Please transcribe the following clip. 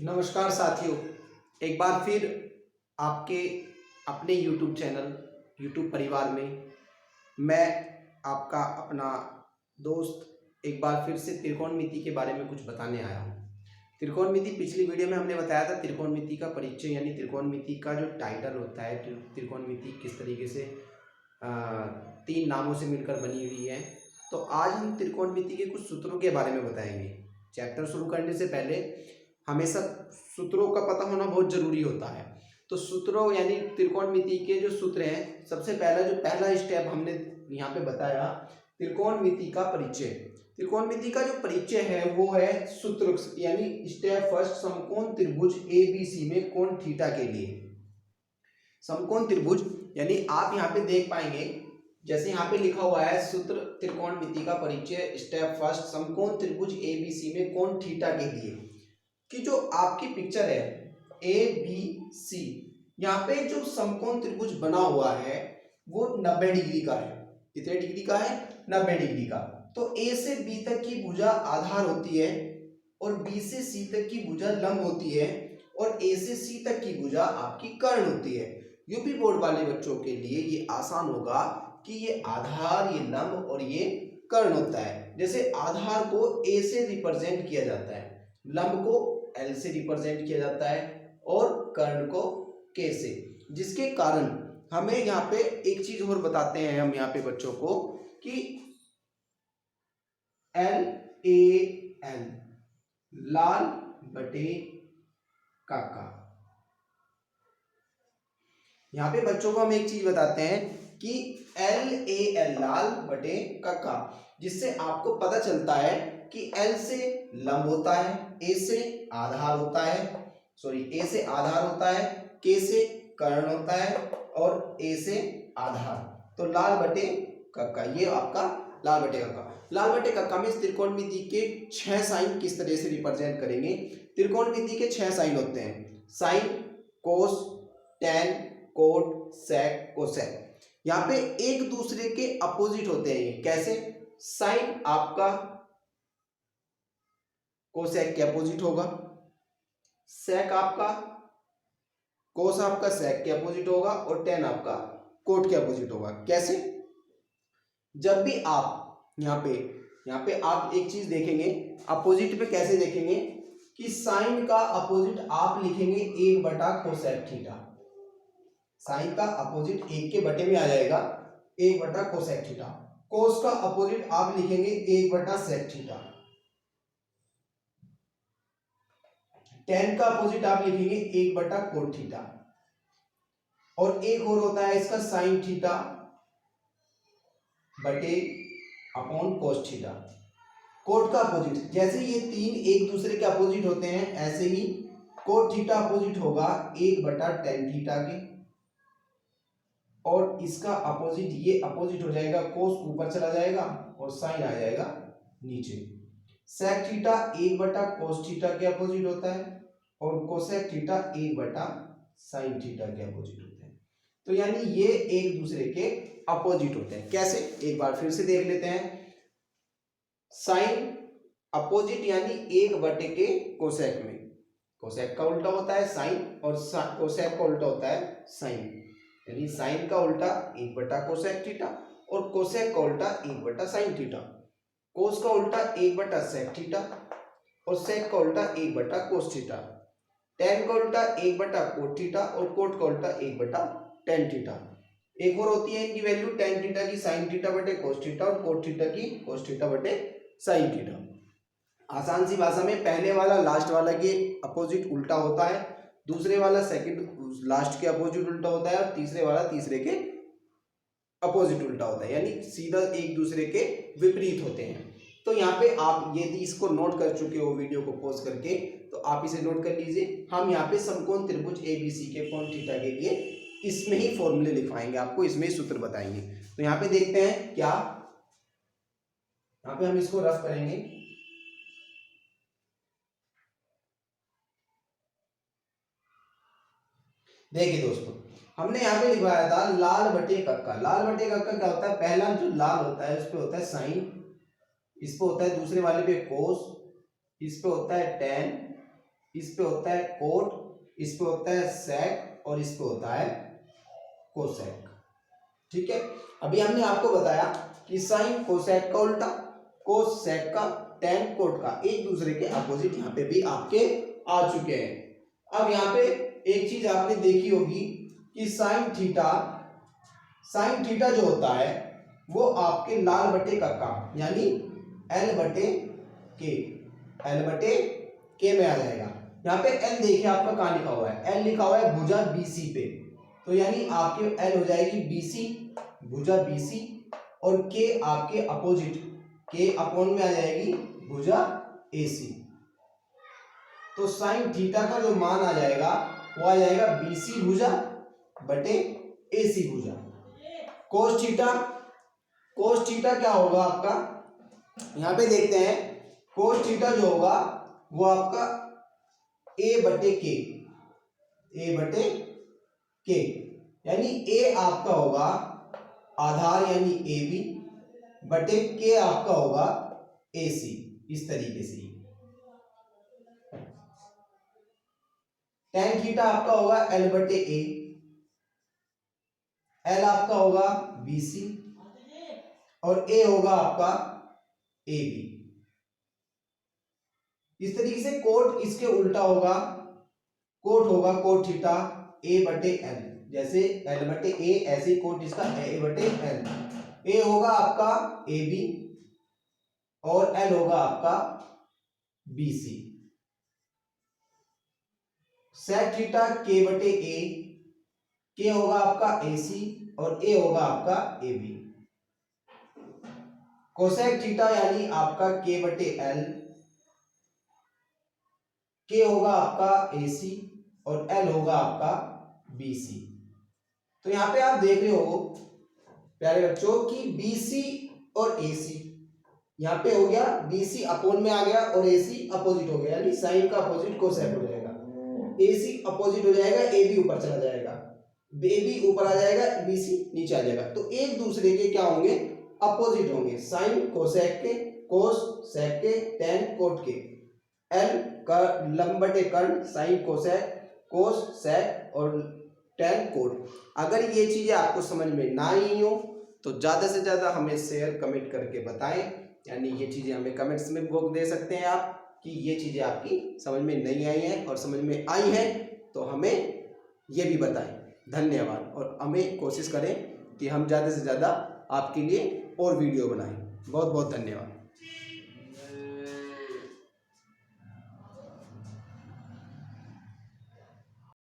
नमस्कार साथियों। एक बार फिर आपके अपने YouTube चैनल YouTube परिवार में मैं आपका अपना दोस्त एक बार फिर से त्रिकोणमिति के बारे में कुछ बताने आया हूँ। त्रिकोणमिति पिछली वीडियो में हमने बताया था त्रिकोणमिति का परिचय यानी त्रिकोणमिति का जो टाइटल होता है, त्रिकोणमिति किस तरीके से तीन नामों से मिलकर बनी हुई है। तो आज हम त्रिकोणमिति के कुछ सूत्रों के बारे में बताएंगे। चैप्टर शुरू करने से पहले हमेशा सूत्रों का पता होना बहुत जरूरी होता है। तो सूत्रों यानी त्रिकोणमिति के जो सूत्र हैं, सबसे पहला स्टेप हमने यहाँ पे बताया त्रिकोणमिति का परिचय। त्रिकोणमिति का जो परिचय है वो है सूत्र यानी स्टेप फर्स्ट, समकोण त्रिभुज ABC में कोण थीटा के लिए। समकोण त्रिभुज यानी आप यहाँ पे देख पाएंगे, जैसे यहाँ पे लिखा हुआ है सूत्र त्रिकोणमिति का परिचय स्टेप फर्स्ट, समकोण त्रिभुज ABC में कोण थीटा के लिए, कि जो आपकी पिक्चर है ABC, यहाँ पे जो समकोण त्रिभुज बना हुआ है वो 90 डिग्री का है। कितने डिग्री का है? 90 डिग्री का। तो A से B तक की भुजा आधार होती है और B से C तक की भुजा लंब होती है और A से C तक की भुजा आपकी कर्ण होती है। यूपी बोर्ड वाले बच्चों के लिए ये आसान होगा कि ये आधार, ये लंब और ये कर्ण होता है। जैसे आधार को A से रिप्रेजेंट किया जाता है, लंब को L से रिप्रेजेंट किया जाता है और कर्ण को K से, जिसके कारण हमें यहाँ पे एक चीज और बताते हैं हम यहाँ पे बच्चों को कि LAL लाल बटे काका। यहाँ पे बच्चों को हम एक चीज बताते हैं कि LAL लाल बटे काका, जिससे आपको पता चलता है कि L से लंब होता है, A से आधार होता है, A से आधार होता है, K से कर्ण होता है और A से आधार। तो लाल बटे कक्का, ये आपका लाल बटे कक्का। लाल बटे कक्का में इस त्रिकोणमिति के 6 साइन किस तरह से रिप्रेजेंट करेंगे? त्रिकोणमिति के 6 साइन होते हैं, साइन, कोस, टेन, कोट, सेक, कोसेक। यहाँ पे एक दूसरे के अपोजिट होते हैं। ये कैसे? साइन आपका कोसेक के अपोजिट होगा, सेक आपका कोस आपका सेक के अपोजिट होगा और टेन आपका कोट के अपोजिट होगा। कैसे? जब भी आप यहाँ पे आप एक चीज देखेंगे अपोजिट पे, कैसे देखेंगे कि साइन का अपोजिट आप लिखेंगे 1 बटा कोसेक थीटा। साइन का अपोजिट 1 के बटे में आ जाएगा 1 बटा कोसेक थीटा। कोस का अपोजिट आप लिखेंगे 1 बटा सेक थीटा। टेन का अपोजिट आप लिखेंगे 1 बटा कोट थीटा। और एक और होता है इसका साइन थीटा बटे अपॉन कोस थीटा। कोट का अपोजिट, जैसे ये तीन एक दूसरे के अपोजिट होते हैं, ऐसे ही कोट थीटा अपोजिट होगा 1 बटा टेन थीटा के, और इसका अपोजिट ये अपोजिट हो जाएगा, कोस ऊपर चला जाएगा और साइन आ जाएगा नीचे। सेक थीटा 1 बटा कोस थीटा के अपोजिट होता है और कोसेक थीटा 1 बटा साइन थीटा के अपोजिट होते हैं। तो यानी ये एक दूसरे के अपोजिट होते हैं। कैसे? एक बार फिर से देख लेते हैं। साइन अपोजिट यानी 1 बटे के कोसेक में, कोसेक का उल्टा होता है साइन और कोसेक का उल्टा होता है साइन, यानी साइन का उल्टा 1 बटा कोसेक थीटा और कोसेक का उल्टा 1 बटा साइन थीटा। कोस का उल्टा 1 बटा सेक थीटा और सेक का उल्टा 1 बटा कोस थीटा। टेन का उल्टा 1 बटा कोट थीटा और कोट का उल्टा 1 बटा टेन थीटा। एक और होती है इनकी वैल्यू टेन थीटा की साइन थीटा बटे कोस थीटा और कोट थीटा की कोस थीटा बटे साइन थीटा। आसान सी भाषा में पहले वाला लास्ट वाला के अपोजिट उल्टा होता है, दूसरे वाला सेकंड लास्ट के अपोजिट उल्टा होता है और तीसरे वाला तीसरे के अपोजिट उल्टा होता है, यानी सीधा एक दूसरे के विपरीत होते हैं। तो यहाँ पे आप यदि इसको नोट कर चुके हो वीडियो को पॉज करके, तो आप इसे नोट कर लीजिए। हम यहाँ पे समकोण त्रिभुज ABC के कोण थीटा के लिए इसमें ही फॉर्मूले लिखवाएंगे आपको, इसमें ही सूत्र बताएंगे। तो यहाँ पे देखते हैं क्या, यहाँ पे हम इसको रफ करेंगे। देखिए दोस्तों, हमने यहाँ पे लिखवाया था लाल बटे कक्का। लाल बटे कक्का क्या होता है? पहला जो लाल होता है उस पे होता है साइन, इस पे होता है दूसरे वाले पे कोस, इस पे होता है टेन इस पे होता है कोट, इस पे होता है सेक और इस पे होता है कोसेक। ठीक है, अभी हमने आपको बताया कि साइन कोसेक का उल्टा, कोसेक का, टेन कोट का, एक दूसरे के अपोजिट यहाँ पे भी आपके आ चुके हैं। अब यहाँ पे एक चीज आपने देखी होगी कि साइन थीटा जो होता है वो आपके लाल बटे कक्का यानी एल बटे के में आ जाएगा। यहाँ पे एल देखिए आपका कहाँ लिखा हुआ है, एल लिखा हुआ है भुजा बीसी पे, तो यानी आपके एल हो जाएगी बीसी, भुजा बीसी, और के आपके अपोजिट, के अपोन में आ जाएगी भुजा एसी। तो साइन थीटा का जो मान आ जाएगा वो आ जाएगा बीसी भुजा बटे एसी भुजा। कोस थीटा क्या होगा आपका, यहां पे देखते हैं। कोस थीटा जो होगा वो आपका ए बटे के, यानी ए आपका होगा आधार यानी ए बी बटे के आपका होगा ए सी, इस तरीके से। टेन थीटा आपका होगा एल बटे ए, एल आपका होगा बीसी और ए होगा आपका ए बी। इस तरीके से कोट इसके उल्टा होगा, कोट होगा कोट थीटा ए बटे एल, जैसे एल बटे ए ऐसे ही कोट इसका ए बटे एल। ए होगा आपका ए बी और एल होगा आपका बी सी। सेक थीटा के बटे ए, के होगा आपका ए सी और ए होगा आपका ए बी। कोसेक थीटा यानी आपका के बटे एल, के होगा आपका ए सी और एल होगा आपका बी सी। तो यहां पे आप देख रहे हो प्यारे बच्चों कि बी सी और ए सी, यहाँ पे हो गया BC अपोन में आ गया और AC अपोजिट हो गया, यानी साइन का अपोजिट कोसेक हो जाएगा। AC अपोजिट हो जाएगा, AB ऊपर चला जाएगा, AB ऊपर आ जाएगा, BC नीचे आ जाएगा। तो एक दूसरे के क्या होंगे, अपोजिट होंगे। साइन कोसेक के, कोस सेक के, टेन कोट के। L का लंब बटे कर्ण, साइन कोसेक, कोस सेक और टेन कोट। अगर ये चीजें आपको समझ में ना आई हो तो ज्यादा से ज्यादा हमें शेयर कमेंट करके बताएं, यानी ये चीज़ें हमें कमेंट्स में बोल दे सकते हैं आप कि ये चीज़ें आपकी समझ में नहीं आई हैं, और समझ में आई हैं तो हमें ये भी बताएं। धन्यवाद, और हमें कोशिश करें कि हम ज़्यादा से ज़्यादा आपके लिए और वीडियो बनाएं। बहुत बहुत धन्यवाद।